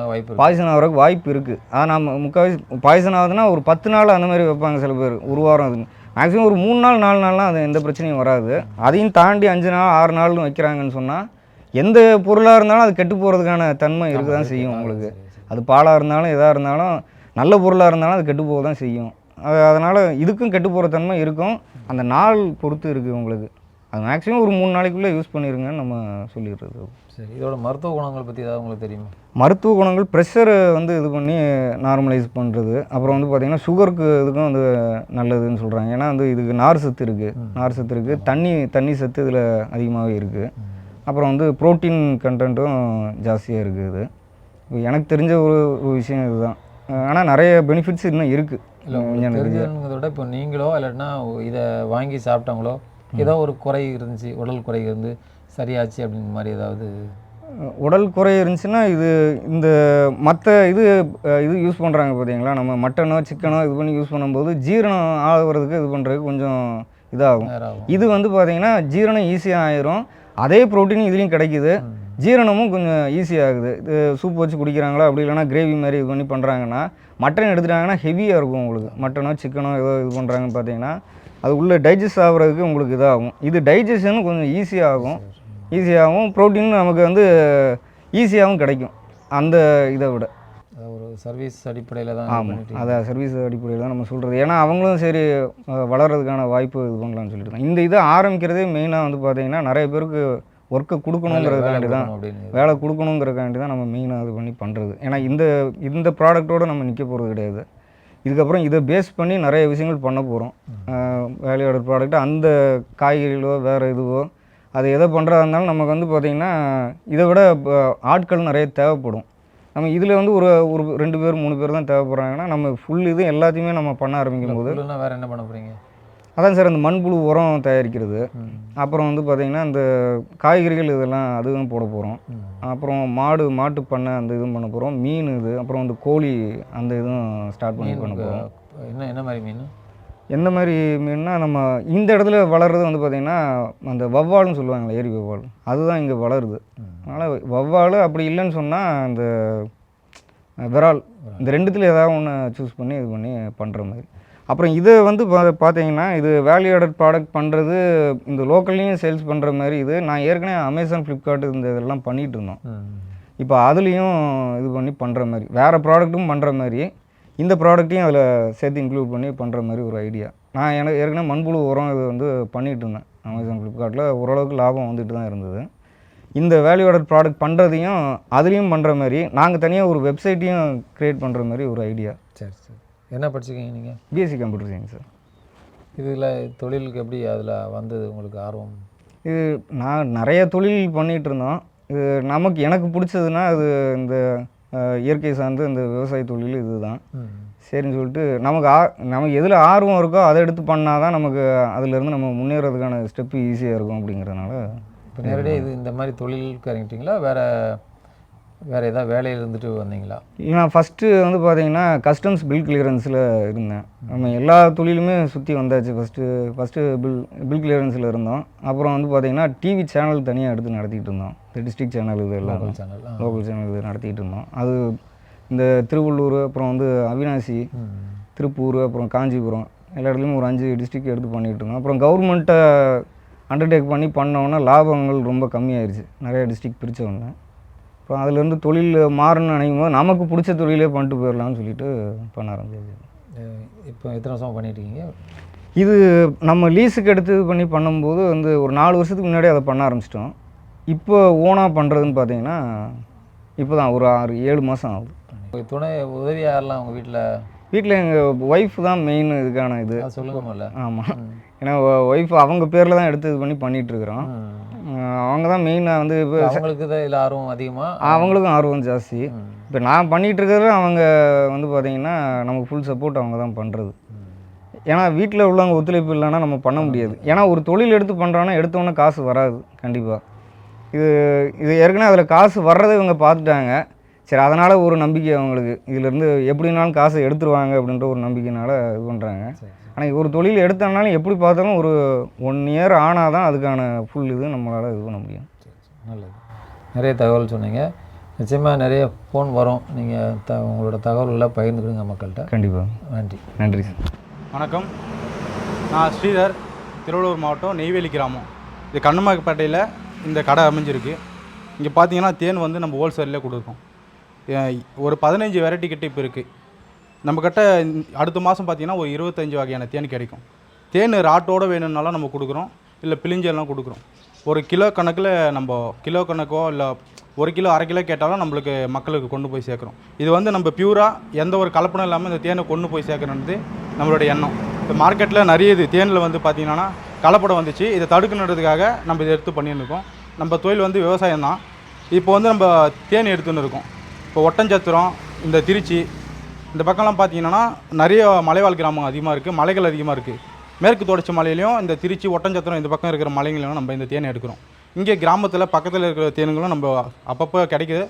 ஆகிறதுக்கு வாய்ப்பு இருக்குது. ஆனால் நம்ம முக்கால்வாசி பாய்சன் ஆகுதுன்னா ஒரு 10 நாள் அந்த மாதிரி வைப்பாங்க சில பேர், ஒரு வாரம். அது மேக்ஸிமம் ஒரு 3 நாள் 4 நாள்லாம் அது எந்த பிரச்சனையும் வராது. அதையும் தாண்டி 5 நாள் 6 நாள்னு வைக்கிறாங்கன்னு சொன்னால் எந்த பொருளாக இருந்தாலும் அது கெட்டு போகிறதுக்கான தன்மை இருக்க தான் செய்யும் உங்களுக்கு. அது பாலாக இருந்தாலும் எதாக இருந்தாலும் நல்ல பொருளாக இருந்தாலும் அது கெட்டு போக தான் செய்யும். அதனால் இதுக்கும் கெட்டு போகிற தன்மை இருக்கும். அந்த நாள் பொறுத்து இருக்குது உங்களுக்கு. அது மேக்ஸிமம் ஒரு 3 நாளைக்குள்ளே யூஸ் பண்ணிடுங்கன்னு நம்ம சொல்லிடுறது. சரி, இதோட மருத்துவ குணங்கள் பற்றி ஏதாவது உங்களுக்கு தெரியுமா? மருத்துவ குணங்கள் ப்ரெஷரை வந்து இது பண்ணி நார்மலைஸ் பண்ணுறது. அப்புறம் வந்து பார்த்திங்கன்னா சுகருக்கு இதுக்கும் வந்து நல்லதுன்னு சொல்கிறாங்க. ஏன்னா வந்து இதுக்கு நார் சத்து இருக்குது, தண்ணி சத்து இதில் அதிகமாகவே இருக்குது. அப்புறம் வந்து ப்ரோட்டீன் கண்டென்ட்டும் ஜாஸ்தியாக இருக்குது. எனக்கு தெரிஞ்ச ஒரு விஷயம் இதுதான். ஆனால் நிறைய பெனிஃபிட்ஸ் இன்னும் இருக்குது. இல்லை, தெரிஞ்சதை விட இப்போ நீங்களோ இல்லைன்னா இதை வாங்கி சாப்பிட்டவங்களோ ஏதோ ஒரு குறை இருந்துச்சு, உடல் குறை இருந்து சரியாச்சு அப்படின்ற மாதிரி ஏதாவது உடல் குறை இருந்துச்சுன்னா இந்த மற்ற இது யூஸ் பண்ணுறாங்க பார்த்தீங்களா, நம்ம மட்டனோ சிக்கனோ இது பண்ணி யூஸ் பண்ணும்போது ஜீரணம் ஆகிறதுக்கு இது பண்ணுறதுக்கு கொஞ்சம் இதாகும். இது வந்து பார்த்திங்கன்னா ஜீரணம் ஈஸியாக ஆயிரும். அதே ப்ரோட்டீன் இதுலேயும் கிடைக்கிது, ஜீரணமும் கொஞ்சம் ஈஸியாகுது. இது சூப் வச்சு குடிக்கிறாங்களா, அப்படி இல்லைனா கிரேவி மாதிரி இது பண்ணி பண்ணுறாங்கன்னா, மட்டன் எடுத்துட்டாங்கன்னா ஹெவியாக இருக்கும் உங்களுக்கு. மட்டனோ சிக்கனோ ஏதோ இது பண்ணுறாங்கன்னு பார்த்தீங்கன்னா அது உள்ளே டைஜஸ்ட் ஆகிறதுக்கு உங்களுக்கு இதாகும். இது டைஜஷனும் கொஞ்சம் ஈஸியாகவும் ப்ரோட்டீன் நமக்கு வந்து ஈஸியாகவும் கிடைக்கும் அந்த இதை விட. ஒரு சர்வீஸ் அடிப்படையில் தான். ஆமாம், அதான் சர்வீஸ் அடிப்படையில் தான் நம்ம சொல்கிறது. ஏன்னா அவங்களும் சரி வளர்கிறதுக்கான வாய்ப்பு இது பண்ணலான்னு சொல்லிட்டு தான் இந்த இதை ஆரம்பிக்கிறதே மெயினாக வந்து பார்த்திங்கன்னா நிறைய பேருக்கு ஒர்க்கை கொடுக்கணுங்கிறதுக்காண்டி தான், வேலை கொடுக்கணுங்கிறதுக்காண்டி தான் நம்ம மெயினாக இது பண்ணி பண்ணுறது. ஏன்னா இந்த ப்ராடக்ட்டோடு நம்ம நிற்க போகிறது கிடையாது. இதுக்கப்புறம் இதை பேஸ் பண்ணி நிறைய விஷயங்கள் பண்ண போகிறோம். வேல்யூ ஆடட் ப்ராடக்ட் அந்த காய்கறிகளோ வேறு இதுவோ அது எதை பண்ணுறதா இருந்தாலும் நமக்கு வந்து பார்த்திங்கன்னா இதை விட ஆட்கள் நிறைய தேவைப்படும். நம்ம இதில் வந்து ஒரு 2 பேர் 3 பேர் தான் தேவைப்படுறாங்கன்னா நம்ம ஃபுல் இது எல்லாத்தையுமே நம்ம பண்ண ஆரம்பிக்கும் போது வேறு என்ன பண்ண போகிறீங்க? அதான் சார், அந்த மண்புழு உரம் தயாரிக்கிறது, அப்புறம் வந்து பார்த்திங்கன்னா இந்த காய்கறிகள் இதெல்லாம் அதுவும் போட போகிறோம். அப்புறம் மாட்டு பண்ணை அந்த இதுவும் பண்ண போகிறோம். மீன் இது, அப்புறம் வந்து கோழி அந்த இதுவும் ஸ்டார்ட் பண்ண போகிறோம். என்ன மாதிரி மீன்? எந்த மாதிரி மீன்னா நம்ம இந்த இடத்துல வளர்கிறது வந்து பார்த்திங்கன்னா அந்த வவ்வால்னு சொல்லுவாங்களே, ஏரி வவ்வால், அதுதான் இங்கே வளருது. அதனால் வவ்வால் அப்படி இல்லைன்னு சொன்னால் அந்த விரால், இந்த ரெண்டுத்தில் ஏதாவது ஒன்று சூஸ் பண்ணி இது பண்ணி பண்ணுற மாதிரி. அப்புறம் இதை வந்து பார்த்தீங்கன்னா இது வேல்யூ ஆடட் ப்ராடக்ட் பண்ணுறது இந்த லோக்கல்லையும் சேல்ஸ் பண்ணுற மாதிரி இது நான் ஏற்கனவே அமேசான், ஃப்ளிப்கார்ட் இந்த இதெல்லாம் பண்ணிகிட்டு இருந்தோம். இப்போ அதுலேயும் இது பண்ணி பண்ணுற மாதிரி வேறு ப்ராடக்ட்டும் பண்ணுற மாதிரி இந்த ப்ராடக்ட்டையும் அதில் சேர்த்து இன்க்ளூட் பண்ணி பண்ணுற மாதிரி ஒரு ஐடியா. நான் எனக்கு ஏற்கனவே மண்புழு உரம் இது வந்து பண்ணிகிட்டு இருந்தேன் அமேசான் ஃப்ளிப்கார்ட்டில். ஓரளவுக்கு லாபம் வந்துட்டு தான் இருந்தது. இந்த வேல்யூ ஆடட் ப்ராடக்ட் பண்ணுறதையும் அதுலேயும் பண்ணுற மாதிரி நாங்கள் தனியாக ஒரு வெப்சைட்டையும் க்ரியேட் பண்ணுற மாதிரி ஒரு ஐடியா. சரி சரி. என்ன படிச்சிருக்கீங்க நீங்கள்? BSc computer science sir. இதில் தொழிலுக்கு எப்படி அதில் வந்தது உங்களுக்கு ஆர்வம்? இது நான் நிறைய தொழில் பண்ணிகிட்டு இருந்தோம். இது எனக்கு பிடிச்சதுன்னா அது இந்த இயற்கை சார்ந்த இந்த விவசாய தொழில் இதுதான். சரின்னு சொல்லிட்டு நமக்கு எதில் ஆர்வம் இருக்கோ அதை எடுத்து பண்ணால் தான் நமக்கு அதிலேருந்து நம்ம முன்னேறதுக்கான ஸ்டெப்பு ஈஸியாக இருக்கும் அப்படிங்கிறதுனால. இப்போ நேரடியாக இந்த மாதிரி தொழிலுக்கு இறங்கிட்டிங்களா? வேறு ஏதாவது வேலையில் இருந்துட்டு வந்தீங்களா? நான் ஃபஸ்ட்டு வந்து பார்த்தீங்கன்னா கஸ்டம்ஸ் பில் கிளியரன்ஸில் இருந்தேன். நம்ம எல்லா தொழிலுமே சுற்றி வந்தாச்சு. ஃபஸ்ட்டு பில் கிளியரன்ஸில் இருந்தோம். அப்புறம் வந்து பார்த்தீங்கன்னா டிவி சேனல் தனியாக எடுத்து நடத்திக்கிட்டு இருந்தோம். இந்த டிஸ்ட்ரிக்ட் சேனல் இது எல்லாம் லோக்கல் சேனல் இது நடத்திக்கிட்டு இருந்தோம். அது இந்த திருவள்ளூர், அப்புறம் வந்து அவினாசி, திருப்பூர், அப்புறம் காஞ்சிபுரம் எல்லா இடத்துலையும் ஒரு 5 டிஸ்ட்ரிக்ட் எடுத்து பண்ணிகிட்டு இருந்தோம். அப்புறம் கவர்மெண்ட்டை அண்டர்டேக் பண்ணோன்னா லாபங்கள் ரொம்ப கம்மியாயிருச்சு. நிறைய டிஸ்ட்ரிக்ட் பிரித்தோடனே அப்புறம் அதுலேருந்து தொழில் மாறணும்னு நினைக்கும் போது நமக்கு பிடிச்ச தொழிலே பண்ணிட்டு போயிடலாம்னு சொல்லிட்டு பண்ண ஆரம்பிச்சாச்சு. இப்போ எத்தனை வருஷமாக பண்ணிட்டுருக்கீங்க? இது நம்ம லீஸுக்கு எடுத்து பண்ணும்போது வந்து ஒரு 4 வருஷத்துக்கு முன்னாடி அதை பண்ண ஆரம்பிச்சிட்டோம். இப்போ ஓனாக பண்ணுறதுன்னு பார்த்தீங்கன்னா இப்போ தான் ஒரு 6-7 மாதம் ஆகுது. துணை உதவி யாரெல்லாம் உங்கள் வீட்டில் எங்கள் ஒய்ஃப் தான் மெயின் இதுக்கான இது. சொல்லுங்கல்ல. ஆமாம், ஏன்னா ஒய்ஃப் அவங்க பேரில் தான் எடுத்து இது பண்ணிகிட்ருக்குறோம். அவங்க தான் மெயினாக வந்து இப்போ அவங்களுக்கு தான் இதில் ஆர்வம் அதிகமாக, அவங்களுக்கும் ஆர்வம் ஜாஸ்தி. இப்போ நான் பண்ணிகிட்ருக்கிறது அவங்க வந்து பார்த்திங்கன்னா நமக்கு ஃபுல் சப்போர்ட் அவங்க தான் பண்ணுறது. ஏன்னா வீட்டில் உள்ளவங்க ஒத்துழைப்பு இல்லைன்னா நம்ம பண்ண முடியாது. ஏன்னா ஒரு தொழில் எடுத்து பண்ணுறோன்னா எடுத்தோன்னே காசு வராது கண்டிப்பாக. இது ஏற்கனவே அதில் காசு வர்றதை இவங்க பார்த்துட்டாங்க. சரி, அதனால் ஒரு நம்பிக்கை அவங்களுக்கு, இதிலேருந்து எப்படினாலும் காசை எடுத்துருவாங்க அப்படின்ற ஒரு நம்பிக்கையினால் இது பண்ணுறாங்க. ஆனால் ஒரு தொழில் எடுத்தோம்னாலும் எப்படி பார்த்தாலும் ஒரு 1 இயர் ஆனால் தான் அதுக்கான ஃபுல் இது நம்மளால் இது பண்ண முடியும். நல்லது. நிறைய தகவல் சொன்னீங்க. நிச்சயமாக நிறைய ஃபோன் வரும். நீங்கள் உங்களோட தகவல்கள்லாம் பகிர்ந்துக்கிடுங்க மக்கள்கிட்ட. கண்டிப்பாக. நன்றி சார். வணக்கம். நான் ஸ்ரீதர், திருவள்ளூர் மாவட்டம் நெய்வேலி கிராமம். இது கண்ணம்மாப்பேட்டையில் இந்த கடை அமைஞ்சிருக்கு. இங்கே பார்த்தீங்கன்னா தேன் வந்து நம்ம ஹோல்சேலில் கொடுக்குறோம். ஒரு 15 வெரைட்டி கிட்ட இப்போ இருக்குது நம்மக்கிட்ட. அடுத்த மாதம் பார்த்திங்கன்னா ஒரு 25 வகையான தேன் கிடைக்கும். தேன் ராட்டோடு வேணும்னாலும் நம்ம கொடுக்குறோம், இல்லை பிழிஞ்செல்லாம் கொடுக்குறோம். ஒரு கிலோ கணக்கில் நம்ம கிலோ கணக்கோ இல்லை 1 கிலோ 1/2 கிலோ கேட்டாலும் நம்மளுக்கு மக்களுக்கு கொண்டு போய் சேர்க்குறோம். இது வந்து நம்ம பியூராக எந்த ஒரு கலப்படம் இல்லாமல் இந்த தேனை கொண்டு போய் சேர்க்கணுன்றது நம்மளுடைய எண்ணம். இப்போ மார்க்கெட்டில் நிறைய இது தேனில் வந்து பார்த்திங்கன்னா கலப்படம் வந்துச்சு. இதை தடுக்கணுன்றதுக்காக நம்ம இதை எடுத்து பண்ணியிருக்கோம். நம்ம தொழில் வந்து விவசாயம் தான். இப்போ வந்து நம்ம தேன் எடுத்துன்னு இருக்கோம். இப்போ ஒட்டஞ்சத்திரம், இந்த திருச்சி இந்த பக்கம்லாம் பார்த்திங்கன்னா நிறைய மலைவாழ் கிராமம் அதிகமாக இருக்குது, மலைகள் அதிகமாக இருக்குது. மேற்கு தொடர்ச்சி மலையிலையும் இந்த திருச்சி, ஒட்டஞ்சத்திரம் இந்த பக்கம் இருக்கிற மலைகளிலும் நம்ம இந்த தேனை எடுக்கிறோம். இங்கே கிராமத்தில் பக்கத்தில் இருக்கிற தேனுங்களும் நம்ம அப்பப்போ கிடைக்குது.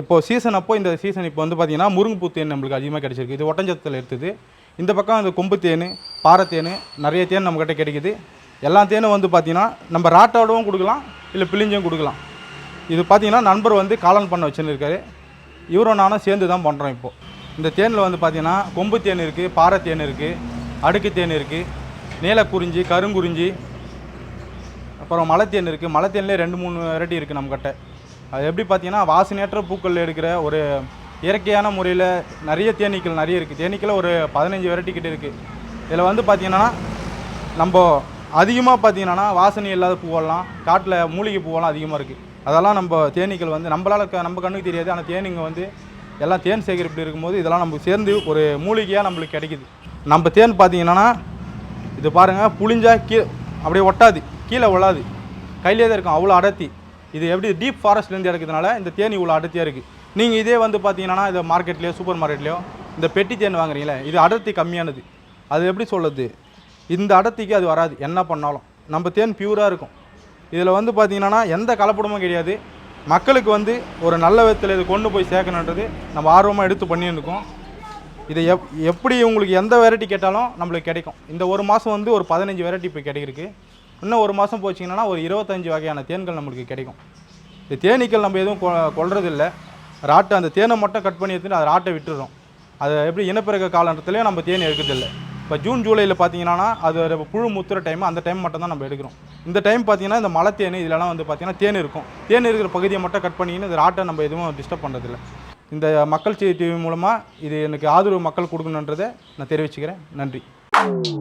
இப்போது சீசன் இந்த சீசன் இப்போ வந்து பார்த்திங்கன்னா முருங்கைப்பூ தேன் நம்மளுக்கு அதிகமாக கிடைச்சிருக்கு. இது ஒட்டஞ்சத்தில் எடுத்தது. இந்த பக்கம் இந்த கொம்பு தேன், பாறை தேன், நிறைய தேன் நம்மக்கிட்ட கிடைக்குது. எல்லா தேனும் வந்து பார்த்திங்கன்னா நம்ம ராட்டோடவும் கொடுக்கலாம், இல்லை பிழிஞ்சும் கொடுக்கலாம். இது பார்த்திங்கன்னா நண்பர் வந்து காளான் பண்ண வச்சுன்னு இருக்காரு. இவரும் நானும் சேர்ந்து தான் பண்ணுறோம். இப்போது இந்த தேனில் வந்து பார்த்திங்கன்னா கொம்பு தேன் இருக்குது, பாறை தேன் இருக்குது, அடுக்கு தேன் இருக்குது, நீலக்குறிஞ்சி, கருங்குறிஞ்சி, அப்புறம் மலை தேன் இருக்குது. மலை தேன்லேயே 2-3 வெரைட்டி இருக்குது நம்மக்கிட்ட. அது எப்படி பார்த்திங்கன்னா வாசனையற்ற பூக்கள் எடுக்கிற ஒரு இயற்கையான முறையில் நிறைய தேனீக்கள் நிறைய இருக்குது. தேனீக்கள் ஒரு 15 வெரைட்டி கிட்டே இருக்குது. இதில் வந்து பார்த்திங்கன்னா நம்ம அதிகமாக பார்த்திங்கன்னா வாசனை இல்லாத பூவெல்லாம், காட்டில் மூலிகை பூவெல்லாம் அதிகமாக இருக்குது. அதெல்லாம் நம்ம தேனீக்கள் வந்து நம்ம கண்ணுக்கு தெரியாது. ஆனால் தேனீங்க வந்து எல்லாம் தேன் சேகரிப்பு இருக்கும்போது இதெல்லாம் நமக்கு சேர்ந்து ஒரு மூலிகையாக நம்மளுக்கு கிடைக்குது. நம்ம தேன் பார்த்திங்கன்னா இது பாருங்கள், புளிஞ்சா அப்படியே ஒட்டாது, கீழே விழாது, கையிலே தான் இருக்கும், அவ்வளோ அடர்த்தி. இது எப்படி டீப் ஃபாரஸ்ட்லேருந்து எடுக்கிறதுனால இந்த தேன் இவ்வளோ அடர்த்தியாக இருக்குது. நீங்கள் இதே வந்து பார்த்தீங்கன்னா இந்த மார்க்கெட்லேயோ சூப்பர் மார்க்கெட்லேயோ இந்த பெட்டி தேன் வாங்குறீங்களே, இது அடர்த்தி கம்மியானது. அது எப்படி சொல்லுது, இந்த அடர்த்திக்கு அது வராது என்ன பண்ணாலும். நம்ம தேன் பியூராக இருக்கும். இதில் வந்து பார்த்திங்கன்னா எந்த கலப்படமும் கிடையாது. மக்களுக்கு வந்து ஒரு நல்ல விதத்தில் இது கொண்டு போய் சேர்க்கணுன்றது நம்ம ஆர்வமாக எடுத்து பண்ணியிருக்கோம். இதை எப்படி உங்களுக்கு எந்த வெரைட்டி கேட்டாலும் நம்மளுக்கு கிடைக்கும். இந்த ஒரு மாதம் வந்து ஒரு 15 வெரைட்டி இப்போ கிடைக்கிருக்கு. இன்னும் ஒரு மாதம் போச்சிங்கன்னா ஒரு 25 வகையான தேன்கள் நம்மளுக்கு கிடைக்கும். இந்த தேனீக்கள் நம்ம எதுவும் கொள்றதில்லை. ராட்டை அந்த தேனை மட்டும் கட் பண்ணி எடுத்துட்டு அதை ராட்டை விட்டுடுறோம். அதை எப்படி இனப்பெருக்க காலத்துலேயும் நம்ம தேன் எடுக்கிறதில்லை. இப்போ ஜூன் ஜூலையில் பார்த்தீங்கன்னா அது புழு முத்துற டைம், அந்த டைம் மட்டும் தான் நம்ம எடுக்கிறோம். இந்த டைம் பார்த்தீங்கன்னா இந்த மலை தேன் இதெல்லாம் வந்து பார்த்திங்கன்னா தேன் இருக்கும். தேன் இருக்கிற பகுதியை மட்டும் கட் பண்ணின்னு இந்த ராட்டை நம்ம எதுவும் டிஸ்டர்ப் பண்ணுறதில்லை. இந்த மக்கள் செய்தி டிவி மூலமாக இது எனக்கு ஆதரவு மக்கள் கொடுக்கணுன்றதை நான் தெரிவிச்சுக்கிறேன். நன்றி. நன்றி.